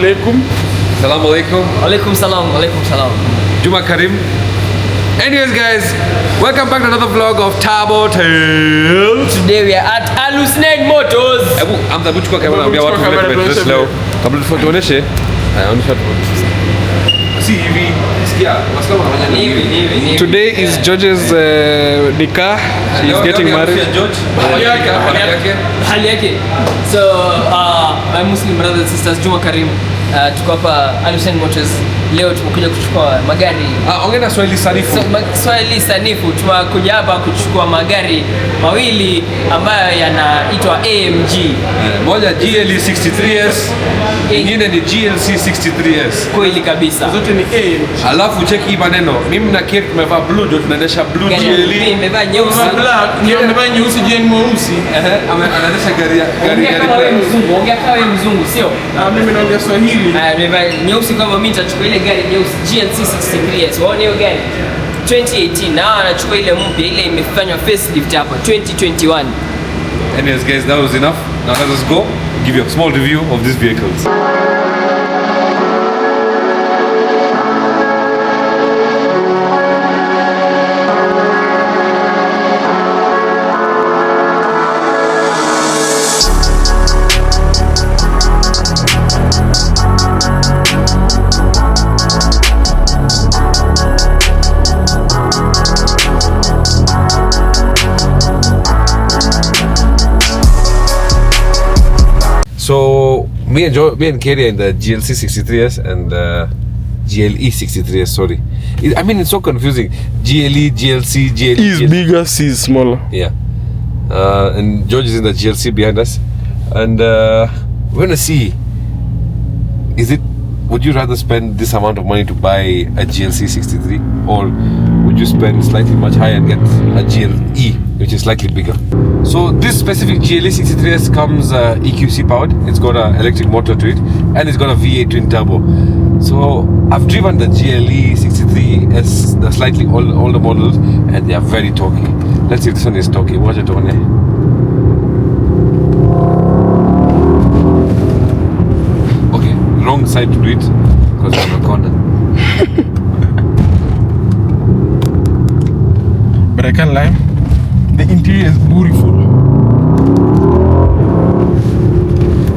alaikum. Salam alaikum. Alaikum salam. Alaikum salam. Juma Karim. Anyways guys, welcome back to another vlog of Tabo Tales. Today we are at Husnain Motors. Hebu amza buchukua kamera ambia watu vile tumedress leo. Kabla tuonyeshe. Onyesha tu. Si hivi. Sikia, maslamu wanafanya nini? Today is George's nikah. She is getting married. George. Hali yake. So, my Muslim brothers and sisters, Juma Karim, tuko hapa Husnain Motors. Leo tumekuja kuchukua magari. Ongea Swahili sanifu. Swahili sanifu. Tumekuja hapa kuchukua magari mawili ambayo yanaitwa AMG. Moja GLE 63S, nyingine ni GLC 63S. Kweli kabisa. Zote ni AMG. Alafu cheki maneno. Mimi na Kate tumevaa blue, ndio tunaendesha blue GLE. Mimi nimevaa nyeusi. Black, ni amevaa nyeusi, Jane mweusi. Anaendesha gari. Ongea kama wewe mzungu, sio? Mimi naongea Swahili. Nimevaa nyeusi kama mimi nitachukua ile gari nyeusi GLC 63S. Waone hiyo gari 2018 na anachukua ile mpya, ile imefanywa facelift hapa 2021. Anyways guys, that was enough. Now let us go give you a small review of these vehicles. So me and Kerry are in the GLC 63S and GLE 63S. Sorry, I mean it's so confusing. GLE, GLC, GLE. E is bigger, C is smaller. Yeah, and George is in the GLC behind us, and we're gonna see. Would you rather spend this amount of money to buy a GLC 63, or would you spend slightly much higher and get a GLE, which is slightly bigger? So this specific GLE 63S comes EQC powered. It's got an electric motor to it, and it's got a V8 twin turbo. So I've driven the GLE 63S, the slightly older models, and they are very torquey. Let's see if this one is torquey. Watch it on there. Wrong side to do it because we're on a corner. But I can't lie, the interior is beautiful.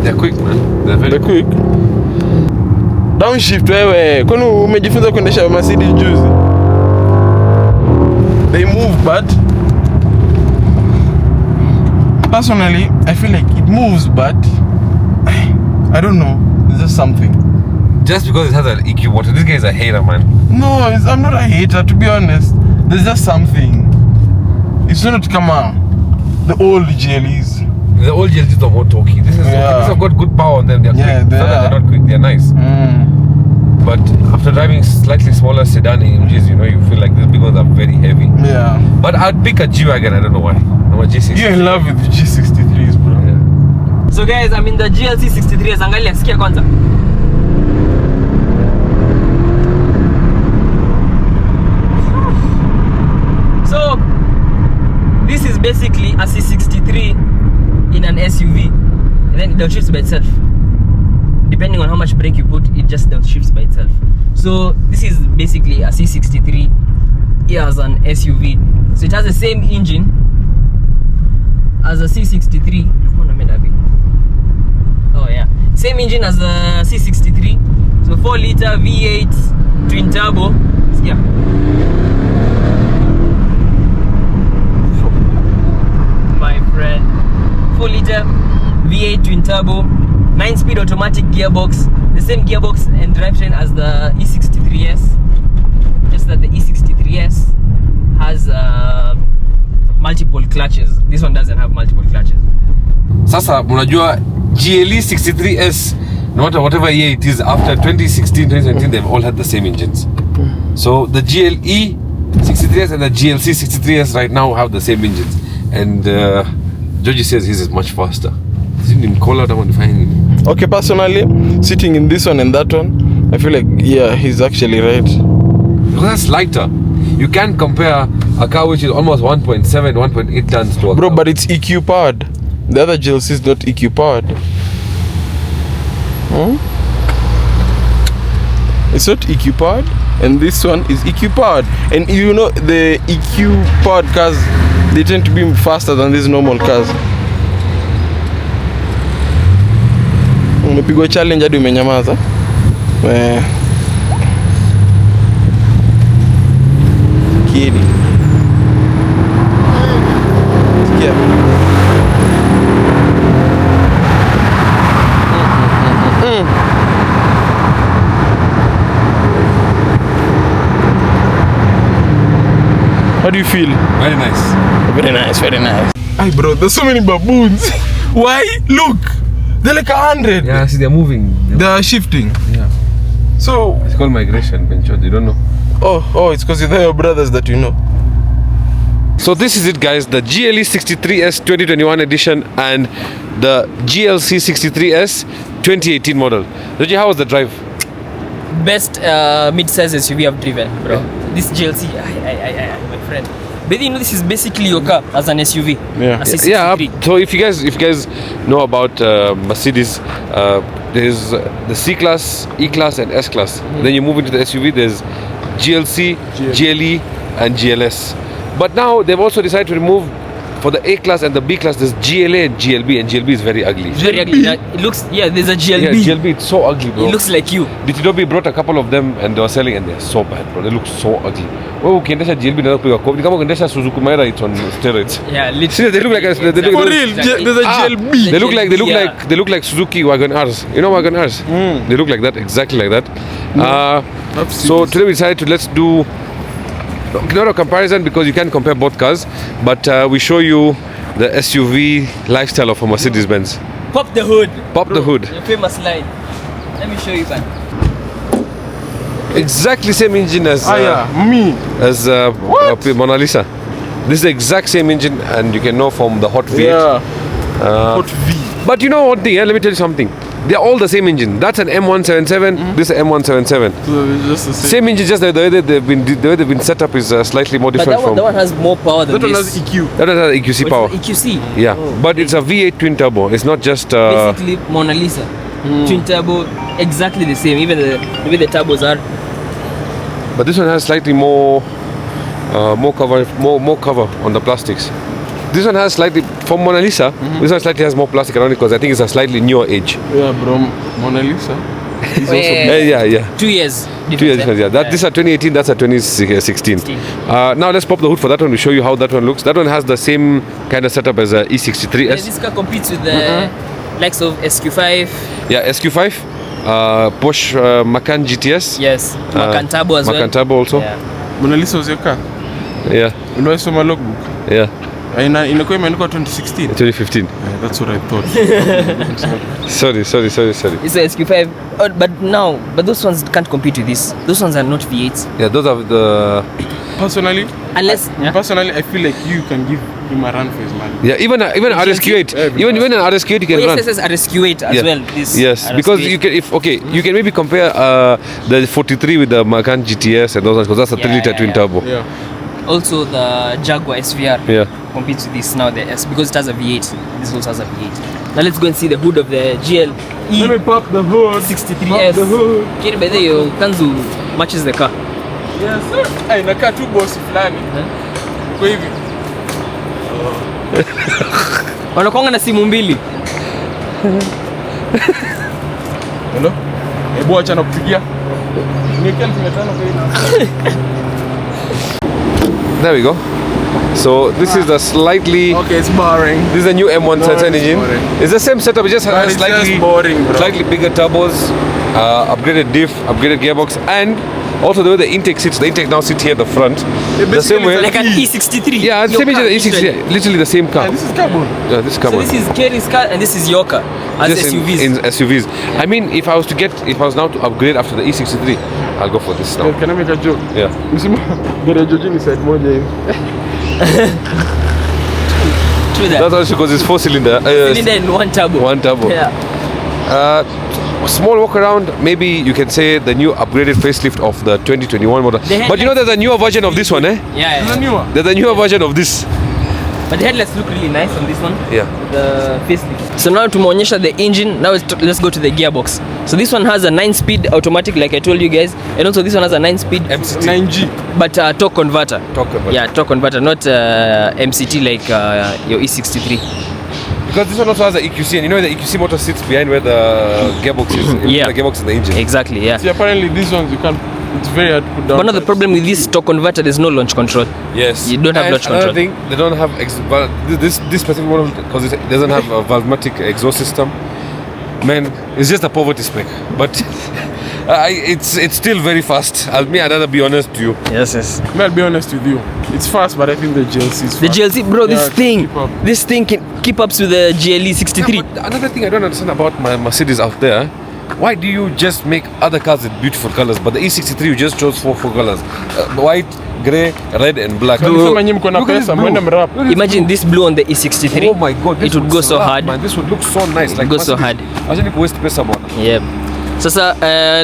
They're quick, man. They're quick. Downshift wewe, kwani umejifunza kuendesha Mercedes juzi? They move, but personally I feel like it moves, but I don't know. There's just something. Just because it has an EQ water, this guy is a hater, man. No, I'm not a hater, to be honest. There's just something. It's not come on the old GLEs. The old GLEs are more torquey. These have got good power on them. They're quick. They're not quick. They're nice. But after driving slightly smaller sedan AMGs, you feel like these big ones are very heavy. Yeah. But I'd pick a G-Wagon. I don't know why. I'm a G63. You're in love with the G63s, bro. Yeah. So guys, I'm in the GLC 63S. Angalia, sikia kwanza. So this is basically a C63 in an SUV, and then it downshifts by itself. Depending on how much brake you put, it just downshifts by itself. So this is basically a C63 here as an SUV. So it has the same engine as a C63. Oh yeah, same engine as the C63. So 4 liter V8 twin turbo. Yeah. My friend, 4 liter V8 twin turbo, 9-speed automatic gearbox, the same gearbox and drivetrain as the E63S. Just that the E63S has multiple clutches. This one doesn't have multiple clutches. Sasa unajua GLE 63S, no matter whatever year it is, after 2016, 2017, they've all had the same engines. So the GLE 63S and the GLC 63S right now have the same engines. And Georgie says his is much faster. Okay, personally, sitting in this one and that one, I feel like, yeah, he's actually right. Because that's lighter. You can't compare a car which is almost 1.7, 1.8 tons to a bro, car. but it's EQ powered. The other GLC is not EQ powered. It's not EQ powered, and this one is EQ powered. And you know the EQ powered cars, they tend to be faster than these normal cars. Umepigwa challenge hadi umenyamaza. Kidi. Sikia. How do you feel? Very nice. Very nice, very nice. Hey bro, there's so many baboons. Why? Look, they're like 100. Yeah, see, they're moving. They're shifting. Yeah. So It's called migration, Benchot. You don't know. oh, it's because they're your brothers that you know. So this is it, guys. The GLE 63S 2021 edition and the GLC 63S 2018 model. Roji, how was the drive? Best mid-size SUV I've driven, bro. This GLC, my friend. But you know, this is basically your car as an SUV. Yeah. As a Yeah. 63. So if you guys know about Mercedes, there's the C class, E class, and S class. Then you move into the SUV. There's GLC, GLE, and GLS. But now they've also decided to remove, for the A class and the B class, there's GLA and GLB, and GLB is very ugly. It's very ugly. It looks, yeah, there's a GLB. Yeah, GLB, it's so ugly, bro. It looks like you. Ditidobi brought a couple of them and they were selling, and they're so bad, bro. They look so ugly. Wewe ukiendesha GLB na kupiga kopi, kama ukiendesha Suzuki Maira, it's on steroids. Yeah, See, literally. they look like a, they For look, real, there's a GLB. they look like Yeah. they look like Suzuki Wagon Rs. You know Wagon Rs? They look like that, exactly like that. So today we decided to let's do not a comparison because you can't compare both cars, but we show you the SUV lifestyle of a Mercedes Benz. Pop the hood. Pop the hood. Your famous line. Let me show you, man. Exactly same engine as me. as Mona Lisa. This is the exact same engine, and you can know from the hot V8. Yeah. Hot V. But you know what thing? Let me tell you something. They're all the same engine. That's an M177. This is an M177. So it's just the same. Same engine, just the way they've been set up is slightly more But different that from. one has more power than That one this. has EQ. That one has EQC power. EQC. Yeah, Oh, but it's a V8 twin turbo. It's not just. basically Mona Lisa. Twin turbo, exactly the same. Even the way the turbos are. But this one has slightly more cover on the plastics. This one has slightly, from Mona Lisa, this one slightly has more plastic around it because I think it's a slightly newer age. Yeah, bro. Mona Lisa. He's also Yeah. 2 years. 2 years difference, yeah. This is a 2018, that's a 2016. Now let's pop the hood for that one to show you how that one looks. That one has the same kind of setup as a E63S. This car competes with the likes of SQ5. Yeah, SQ5, Porsche Macan GTS. Yes. Macan Turbo as well. Macan Turbo also. Yeah. Mona Lisa was your car. Yeah. Unaisoma logbook. Yeah. Inakuwa imeandikwa 2016. 2015. Yeah, that's what I thought. Sorry. It's a SQ5. Oh, but those ones can't compete with this. Those ones are not V8s. Yeah, those are the. Personally, Unless I feel like you can give him a run for his money. Yeah, even RSQ8, even an RSQ8 you can run. yes, RSQ8 as well. This Yes, RSQ8. because you can maybe compare the 43 with the Macan GTS and those ones because that's a 3-liter twin turbo. Yeah. Also the Jaguar SVR Yeah. competes with this now, the S, because it has a V8. This also has a V8. Now let's go and see the hood of the GLE Let me pop the hood. 63S. Pop the hood. Kiri by the way, Kanzu matches the car. Yes, sir. Inakaa tu boss fulani. Kwa hivi. Wanakuanga na simu mbili. Hello? Hebu acha nakupigia. Niwekea 1500 kwa hii. There we go. So this is the slightly. Okay, it's boring. This is the new M1 No, Titan it's engine. boring. It's the same setup. It just But has it's slightly just boring, bro. slightly bigger turbos, upgraded diff, upgraded gearbox, and also the way the intake sits. The intake now sits here at the front. The same way. Like an E63. Yeah, the Your same engine car, as E60. literally. Literally the same car. Yeah, this is carbon. Yeah, this is So carbon. this is Kerry's car and this is your car as Just SUVs. in SUVs. I mean, if I was now to upgrade after the E63, I'll go for this now. Can I make a joke? Yeah. Msima gari ya Georgine side moja hivi. True that. That's also because it's 4-cylinder. Cylinder and one turbo. One turbo. Yeah. Small walk around, maybe you can say the new upgraded facelift of the 2021 model. The But you know there's a newer version of this one, eh? Yeah. There's a newer. There's a newer version of this. But the headlights look really nice on this one. Yeah. The facelift. So now to Moonyesha the engine, now let's go to the gearbox. So this one has a 9-speed automatic, like I told you guys, and also this one has a 9-speed MCT. 9G. but torque converter. Torque converter. Yeah, torque converter, not MCT like your E63. Because this one also has the EQC, and you know the EQC motor sits behind where the gearbox is. Yeah. The gearbox in the engine. Exactly, yeah. See, apparently these ones you can't. It's very hard to put down. One of the problem with this torque converter, there's no launch control. Yes. You don't have launch control. Another thing, they don't have this specific model because it doesn't have a valvematic exhaust system. Man, it's just a poverty spec, but it's still very fast. I'd rather be honest to you. Yes. I'll be honest with you. It's fast, but I think the GLC is fast. The GLC, bro, Yeah, this thing can keep up to the GLE 63. Yeah, but another thing I don't understand about my Mercedes out there, why do you just make other cars with beautiful colors, but the E63 you just chose four colors, white, grey, red and black. Look at this blue. Imagine this blue on the E63. Oh my god, this It would go so slap, hard. Man. This would look so nice. It goes so hard. I think waste space about. Yep. So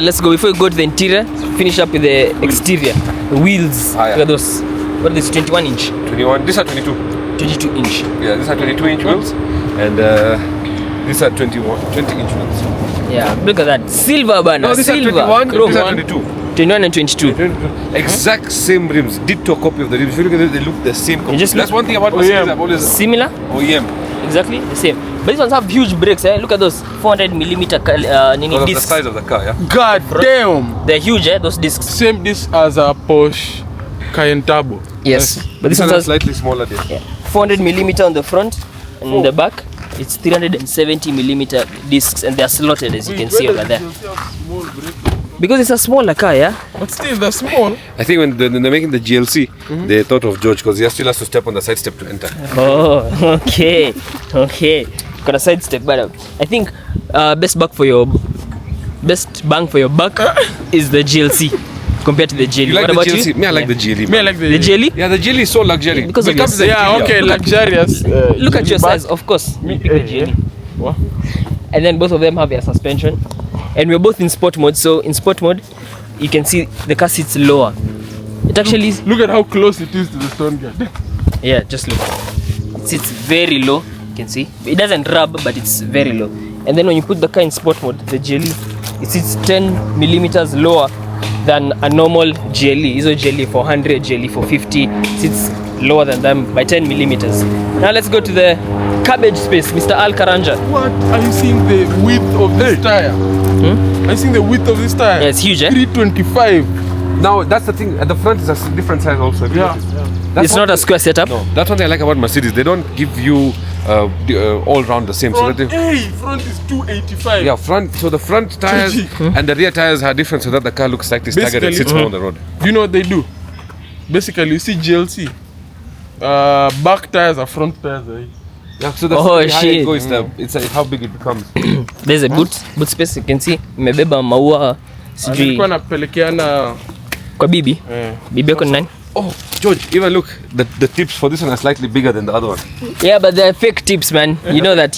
let's go. Before we go to the interior, finish up with the exterior. The wheels. Yeah. Look at those. What is this? 21 inch? 21. These are 22. 22 inch. Yeah, these are 22 inch wheels, and these are 20 inch wheels. Yeah, look at that. Silver banner. No, these are silver. 21. Chrome. These are 22. 21 and 22. Exact same rims. Ditto copy of the rims. If you look at it, they look the same. just That's look- one thing about Mercedes. OEM. I've always Similar? OEM. Exactly the same. But these ones have huge brakes. Look at those 400 millimeter Because of the discs. size of the car, yeah. God damn. They're huge, those discs. Same this as a Porsche Cayenne Turbo. Yes. But this one one has has slightly smaller disc. 400 millimeter on the front and in the back. It's 370 millimeter discs, and they are slotted as you can see over there. Because it's a smaller car, yeah. But still, they're small. I think when they're making the GLC, they thought of George because he still has to step on the side step to enter. Oh, okay. Got a side step, but I think best bang for your buck is the GLC compared to the GLE. You like what the about GLC? you? Me, I like the GLE. Me, I like The GLE? Yeah, the GLE is so luxury. Because of It comes your- with a Yeah, GLE. okay, luxurious. Look at your but- size, of course. You pick the GLE. What? And then both of them have their suspension, and we're both in sport mode. So in sport mode, you can see the car sits lower. It actually is, Look at how close it is to the stone guard. yeah, just look. It sits very low. You can see it doesn't rub, but it's very low. And then when you put the car in sport mode, the GLE, it sits 10 millimeters lower than a normal GLE. Is a GLE 400, GLE 450 sits lower than them by 10 millimeters. Now let's go to the cabbage space, Mr. Al Karanja. What? Are you seeing the width of this tire? Are you seeing the width of this tire? Yeah, it's huge, eh? 325. Now, that's the thing. At the front is a different size also. if you Yeah. notice. That's It's what not a square setup. No, that's one thing I like about Mercedes. They don't give you all round the same. Front, So that front is 285. yeah, front. So the front tires and the rear tires are different, so that the car looks slightly staggered and sits more on the road. Do you know what they do? Basically, you see GLC. Back tires are front tires. Yeah, so the Oh, higher shit. it goes, it's how big it becomes. There's a boot space, you can see. Imebeba maua sijui Nilikuwa napelekeana kwa bibi. Bibi yako ni nani? Oh, George, even look, the tips for this one are slightly bigger than the other one. Yeah, but they're fake tips, man. You know that.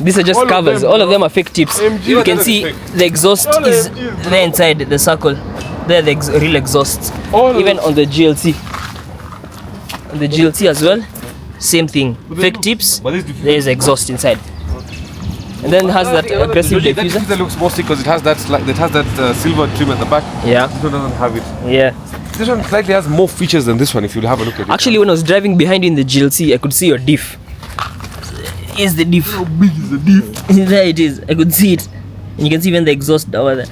These are just All of covers. them, All of them are fake tips. AMG. You can All see of them are the exhaust All is AMG, bro. there inside the circle. There, the real exhaust. All Even of- on the GLC. On the GLC as well, same thing. Fake tips. But this diffuser- There's exhaust inside. And then it has that aggressive That diffuser. diffuser looks more sick because it has that silver trim at the back. Yeah, This one doesn't have it. yeah. This one slightly has more features than this one if you'll have a look at it. Actually, when I was driving behind you in the GLC, I could see your diff. Here's the diff. How big is the diff? There it is. I could see it. And you can see even the exhaust over there.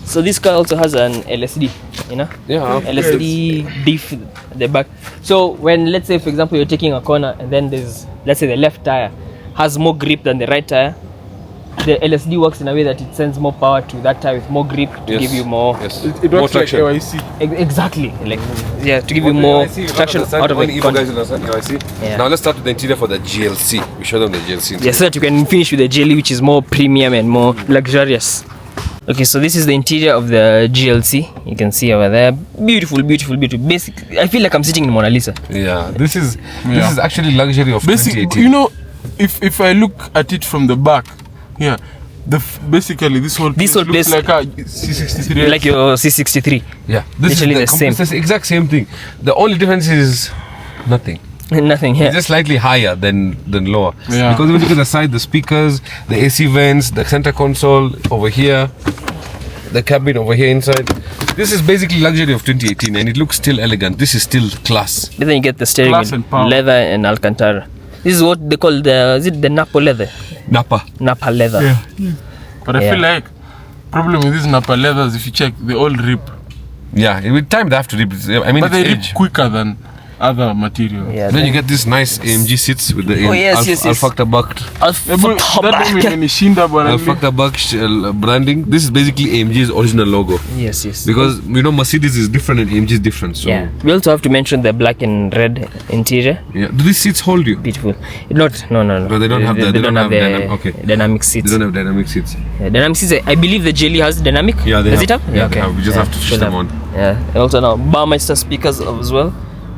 So this car also has an LSD, you know? Yeah, LSD diff at the back. So when, let's say, for example, you're taking a corner and then there's, let's say, the left tire has more grip than the right tire, the LSD works in a way that it sends more power to that tire with more grip to Yes. give you more. Yes. It More works like traction. AYC. Exactly. Like, yeah, to give you more traction out of it. it. Guys understand AYC. Yeah. Now let's start with the interior for the GLC. We show them the GLC. Yeah, so that you can finish with the GLE, which is more premium and more luxurious. Okay, so this is the interior of the GLC. You can see over there. Beautiful, beautiful, beautiful. Basic. I feel like I'm sitting in Mona Lisa. Yeah, this is Yeah. actually luxury of Basically, 2018. you know, if I look at it from the back, yeah, basically this whole This whole looks place- like a C63. Like your C63. Yeah, this Literally is the same. It's the exact same thing. The only difference is nothing. Nothing here. It's just slightly higher than lower. Yeah. Because when you look at the side, the speakers, the AC vents, the center console over here, the cabin over here inside. This is basically luxury of 2018 and it looks still elegant. This is still class. But then you get the steering Class with and power. leather and Alcantara. This is what they call is it the Napa leather? Napa. Napa leather. Yeah. But I Yeah. feel like problem with these Napa leathers, if you check, they all rip. Yeah, with time they have to rip. I mean, But they it's rip age. quicker than other materials. Yeah. Then you get this nice AMG seats with the yes. Alfactor bucked branding. This is basically AMG's original logo. Yes. Because you know Mercedes is different and AMG is different. So Yeah. We also have to mention the black and red interior. yeah. Do these seats hold you? Beautiful. No. No, they don't have the- They don't have the okay. dynamic They seats. don't have dynamic seats. Yeah, dynamic seats. I believe the GLE has dynamic. Yeah, they Does have. it have? Yeah, they have. We just have to should switch them have. on. Yeah. And also now Barmeister speakers as well.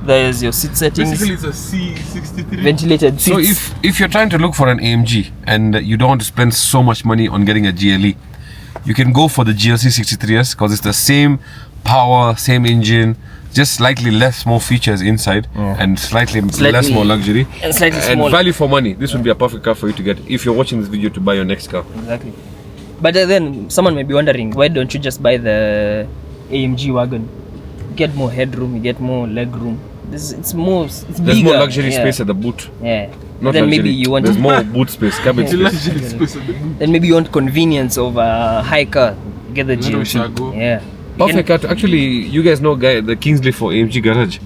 There's your seat settings. Basically, it's a C63. Ventilated So seats. if you're trying to look for an AMG and you don't want to spend so much money on getting a GLE, you can go for the GLC 63S because it's the same power, same engine, just slightly more features inside and slightly less more luxury and slightly and smaller. value for money. This would be a perfect car for you to get if you're watching this video to buy your next car. Exactly. But then someone may be wondering, why don't you just buy the AMG wagon? You get more headroom, you get more leg room. It's There's bigger. more luxury Yeah. space at the boot. Yeah. Not then luxury. maybe you want There's more boot space, cabin It's space. luxury space at the boot. then maybe you want convenience of a high car. Get the Where we shall GLC. go. Yeah. Perfect car. Actually, you guys know the Kingsley for AMG garage.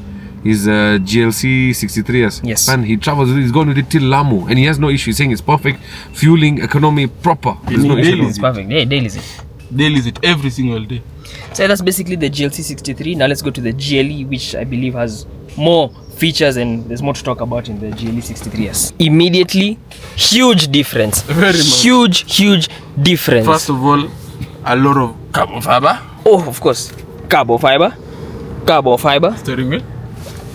He's a GLC 63S. Yes. Man, he travels with it. He's going with it till Lamu, and he has no issue. He's saying it's perfect, fueling, economy, proper. There's no Daily issue. It's perfect. Yeah, daily is it. Daily is it every single day. So that's basically the GLC 63. Now let's go to the GLE, which I believe has more features and there's more to talk about in the GLE 63S. Immediately, huge difference. Very much. Huge difference. First of all, a lot of carbon fiber Oh, of course. Carbon fiber. steering wheel.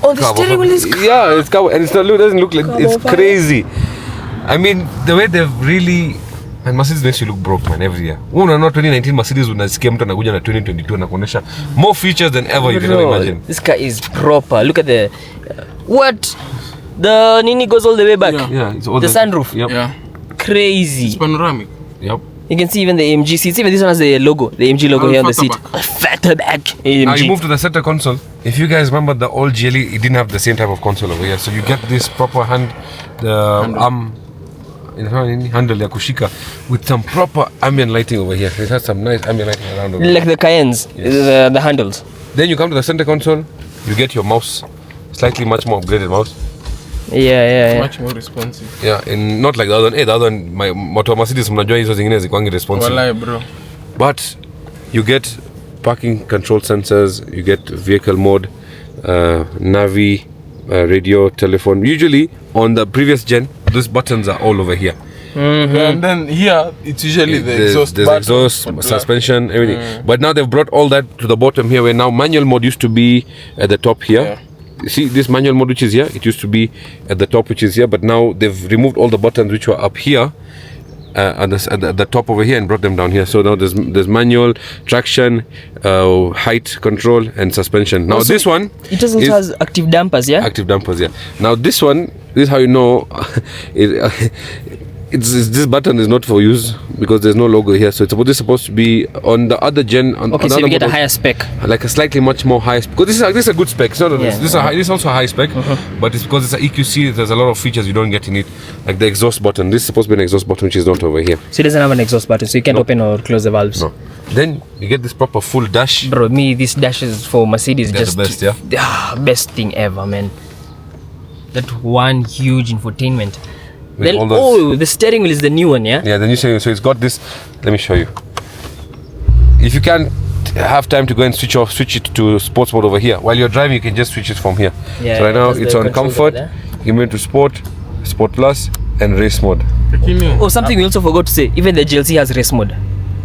Oh, the steering wheel is Yeah, it's carbon, and it doesn't look like it's Carbon fiber. crazy. I mean, the way they've really. And Mercedes makes you look broke, man, every year. Unaona 2019 Mercedes unasikia mtu anakuja na 2022 na kuonesha more features than ever you can ever imagine. This car is proper. Look at the what? The Nini goes all the way back. Yeah. Yeah, it's all The sunroof. Yep. Yeah. Crazy. It's panoramic. Yep. You can see even the AMG seats. Even this one has the logo, the AMG logo here on the seat. Fatter back. AMG. Now you move to the center console. If you guys remember the old GLE, it didn't have the same type of console over here. So you get this proper handle ya kushika with some proper ambient lighting over here. It has some nice ambient lighting around over here. Like the Kenyans, the handles. Then you come to the center console, you get your mouse, slightly much more upgraded mouse. Yeah. Much more responsive. Yeah, and not like the other one. The other one, my motor Mercedes mnajua hizo zingine zikwangi responsive. Walai, bro. But you get parking control sensors, you get vehicle mode, navi, radio, telephone. Usually on the previous gen, these buttons are all over here. And then here, it's usually the exhaust There's button exhaust, for drive. suspension, everything. But now they've brought all that to the bottom here, where now manual mode used to be at the top here. Yeah. You see this manual mode which is here, it used to be at the top which is here, but now they've removed all the buttons which were up here at the top over here and brought them down here. So now there's manual, traction, height control and suspension. Now Also, this one It also is has active dampers, yeah? active dampers, yeah. Now this one, this is how you know this button is not for use because there's no logo here. So it's supposed to be on the other gen. On Okay, on so the you other get a models, higher spec. like a slightly much more high because this is a good spec. It's not a, Yeah. this is also a high spec, but it's because it's an EQC. There's a lot of features you don't get in it, like the exhaust button. This is supposed to be an exhaust button, which is not over here. So it doesn't have an exhaust button, so you can't open or close the valves. No. Then you get this proper full dash. Bro, this dashes for Mercedes They're just the best, yeah. Best thing ever, man. That one huge infotainment. With Then all those- the steering wheel is the new one, yeah? Yeah, then you say so. It's got this. Let me show you. If you can't have time to go and switch it to sports mode over here, while you're driving, you can just switch it from here. Yeah, so right yeah, now that's it's the on controls comfort. over there. You move to sport, sport plus, and race mode. Oh, something we also forgot to say. Even the GLC has race mode.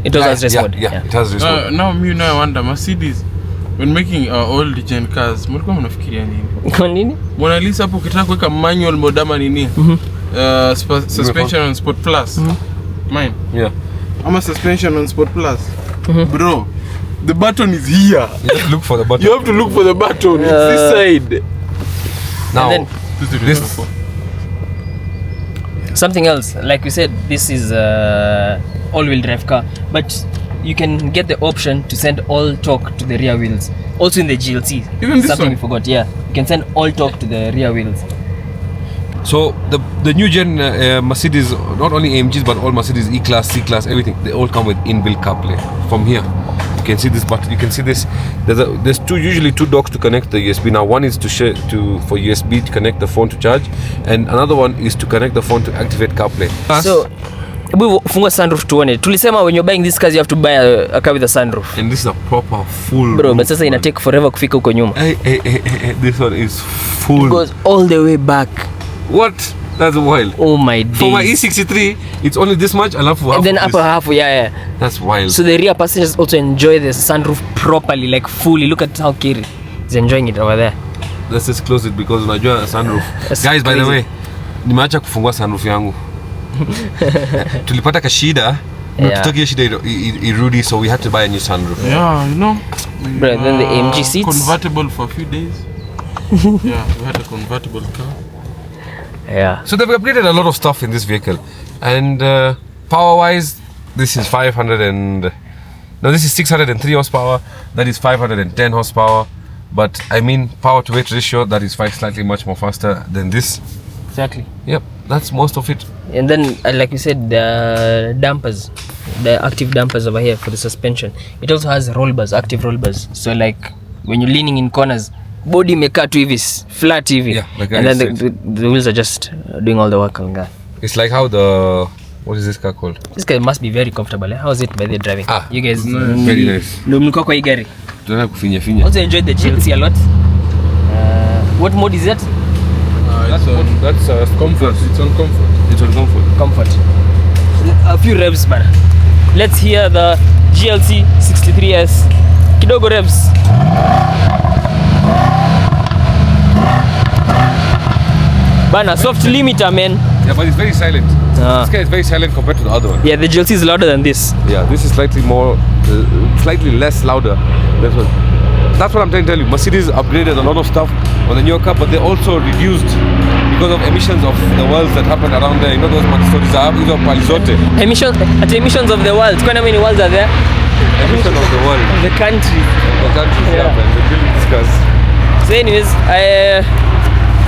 It also has race mode. Yeah, it has race mode. Now I wonder, Mercedes, when making old gen cars, mlikuwa mnafikiria nini? Kwa nini? Mona Lisa hapo ukitaka kuweka manual mode ama nini? Suspension on Sport Plus. Mine. Yeah. I'm a suspension on Sport Plus. Bro, the button is here. You have to look for the button. You have to look for the button. It's this side. Now, And This. Something else, like we said, this is all-wheel drive car, but you can get the option to send all torque to the rear wheels. Also in the GLC. Even this something one? we forgot. Yeah, you can send all torque to the rear wheels. So the new gen Mercedes, not only AMGs but all Mercedes E-Class, C-Class, everything, they all come with inbuilt CarPlay. From here, you can see this button. You can see this. There's usually two docks to connect the USB. Now one is for USB to connect the phone to charge, and another one is to connect the phone to activate CarPlay. So, fungua sunroof tuone. Tulisema when you're buying this car you have to buy a car with a sunroof. And this is a proper full. Bro, but sasa ina take forever kufika huko nyuma. This one is full. It goes all the way back. What? That's wild. Oh my days. For my E63, it's only this much. I'll have to and then upper half, yeah. That's wild. So the rear passengers also enjoy the sunroof properly, like fully. Look at how Kiri is enjoying it over there. Let's just close it because unajua sunroof. Guys, by the way, nimeacha kufungua sunroof yangu. Tulipata kashida. Tutoki shida irudi, so we had to buy a new sunroof. Yeah, you know. Bro, then the AMG seats. Convertible for a few days. Yeah, we had a convertible car. Yeah. So they've upgraded a lot of stuff in this vehicle, and power-wise, this is 603 horsepower. That is 510 horsepower. But I mean, power-to-weight ratio, that is slightly much more faster than this. Exactly. Yep, that's most of it. And then, like you said, the dampers, the active dampers over here for the suspension. It also has roll bars, active roll bars. So like when you're leaning in corners, body imekaa tu hivi flat hivi, yeah, like and then the wheels are just doing all the work on that. It's like how what is this car called? This car must be very comfortable. How is it by the driving? You guys very nice. Ndio mlikuwa kwa hii gari. Tunataka kufinya. Also enjoyed the GLC a lot. What mode is that? That's comfort. It's on comfort. It's on comfort. Comfort. A few revs, man. Let's hear the GLC 63S. Kidogo revs. Bana, soft limiter, man. Yeah, but it's very silent. This car is very silent compared to the other one. Yeah, the GLC is louder than this. Yeah, this is slightly less louder. That's what I'm trying to tell you. Mercedes upgraded a lot of stuff on the newer car, but they also reduced because of emissions of the worlds that happened around there. You know those stories are of Palizote. Emissions of the world. How many worlds are there? Emissions of the world. The country. The countries, yeah, man. They're building these cars. So anyways,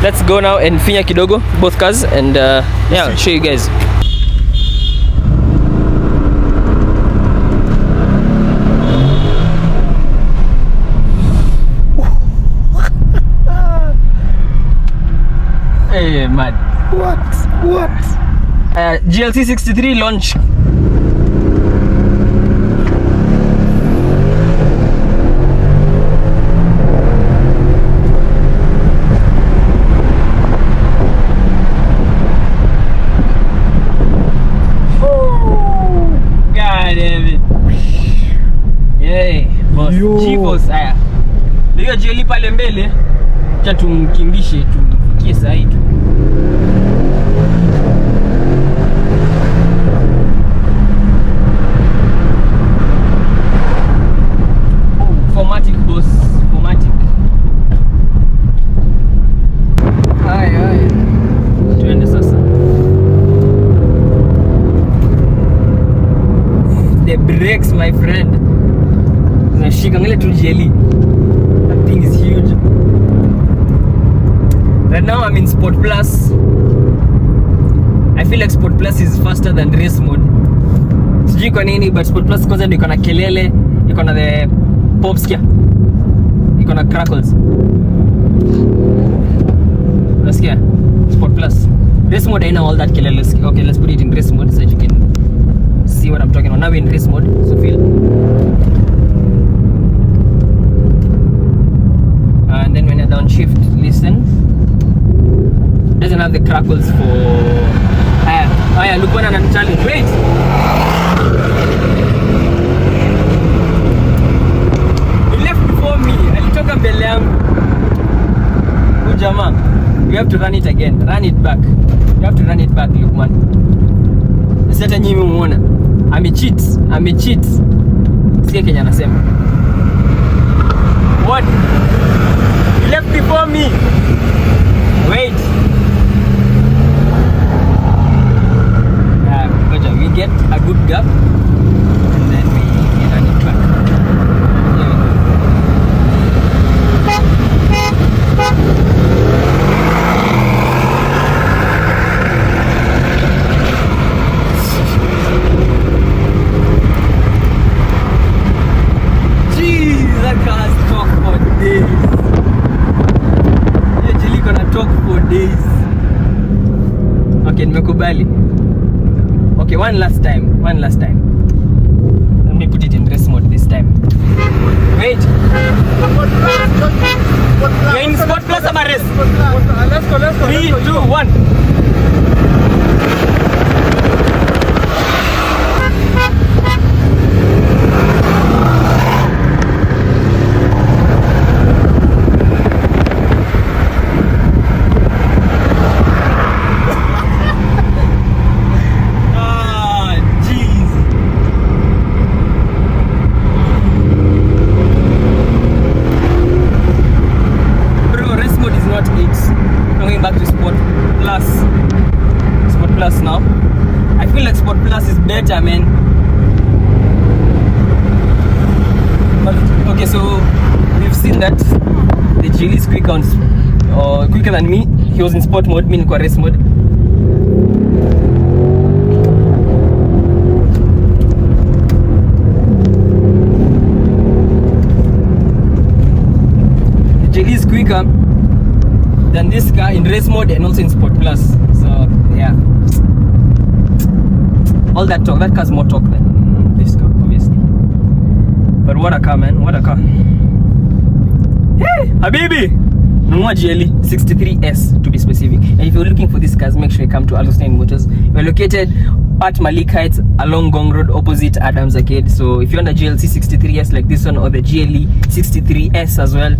let's go now and finya kidogo both cars and yeah, I'll show you guys. Hey man. What? GLC 63 launch. Haya, ndio GLE pale mbele, acha tumkimbishe tufikie saa hii tu. Formatic boss, formatic. Haya. Tuende sasa. The brakes, my friend. Nashika ngale tu GLE. That thing is huge. Right now I'm in Sport Plus. I feel like Sport Plus is faster than race mode. Sijui kwa nini, but Sport Plus kwanza ndio iko na kelele, iko na the pops kia, iko na crackles. Nasikia Sport Plus. Race mode haina all that kelele. Okay, let's put it in race mode so you can see what I'm talking about. Now we're in race mode, so feel. And then when you're downshift, listen. Doesn't have the crackles for. Aya, look when I'm telling. Wait. He left before me. Alitoka mbele yangu. Jamaa, you have to run it again. Run it back. You have to run it back, Lukman. Sasa nyinyi muone. Amecheat. Sikia Kenya anasema. What? You left before me. Wait. get a good gap, and then we run it back. Jeez, that car's talk for days. You're actually gonna talk for days. Okay, nimekubali. Okay, one last time. Let me put it in race mode this time. Wait. You're in sport plus or race? Let's go. 3, 2, 1. Now I feel like Sport Plus is better, man. But okay, so we've seen that the GLE is quicker than me. He was in sport mode, me in race mode. The GLE is quicker than this car in race mode and also in Sport Plus. So yeah. All that talk, that car's more talk than this car, obviously. But what a car, man, what a car. Hey, Habibi! Nunua GLE 63S to be specific. And if you're looking for these cars, make sure you come to Husnain Motors. We're located at Malik Heights along Gong Road opposite Adams Arcade. So if you want a GLC 63S like this one or the GLE 63S as well,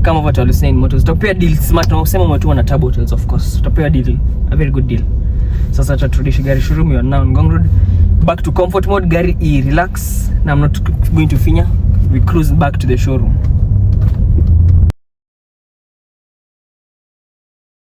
come over to Husnain Motors. Utapea deal smart na usema watu wana turbo tails, of course. Utapea deal, a very good deal. Sasa tutarudisha gari showroom. We are now on Gong Road. Back to comfort mode. Gari relax. Now I'm not going to finya. We cruise back to the showroom.